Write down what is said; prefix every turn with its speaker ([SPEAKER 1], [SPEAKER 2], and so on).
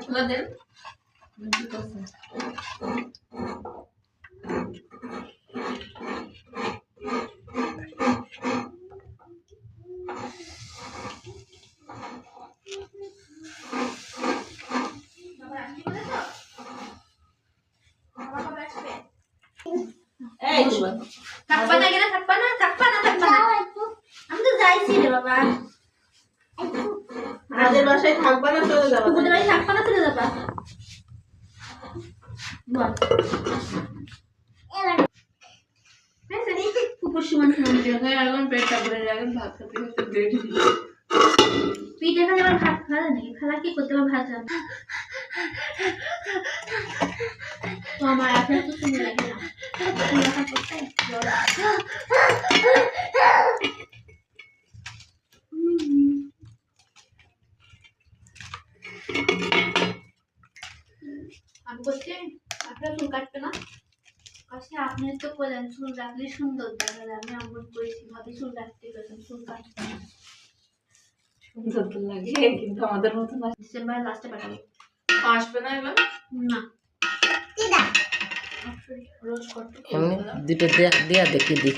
[SPEAKER 1] খোলা দেন।
[SPEAKER 2] থাকবা না কেন? থাকবা না, থাকবা না, থাকবা না। আমি তো যাইছি রে বাবা।
[SPEAKER 1] আমাদের বাসায় থাকবা না, চলে যাবা।
[SPEAKER 2] তোমাদের বাসায় থাকবা না, চলে যাবা। বল।
[SPEAKER 1] এখন পেটটা ভরে যাবেন, ভাত খেতে খেতে রেডি।
[SPEAKER 2] পিঠে খালি আবার ভাত খাওয়া যায় নাকি? খালা কি করতে হবে ভাত রান্না? তো আমার এখন তো শুনে লাগে না। লেখা করতে আমি বলছি আপনার চুল কাটবে না? আচ্ছা আপনি তো বলেন চুল রাখলে সুন্দর দেখা যায়। আমি এমন করেছি ভাবি চুল কাটতে গেছেন, চুল কাটতে
[SPEAKER 1] সুন্দর তো লাগে, কিন্তু আমাদের মতো না।
[SPEAKER 2] ডিসেম্বরের লাস্টে পাঠাবো।
[SPEAKER 1] আসবে না এবার?
[SPEAKER 2] না
[SPEAKER 1] রোজ করতে
[SPEAKER 3] দুটো দেয়া দেখি দি।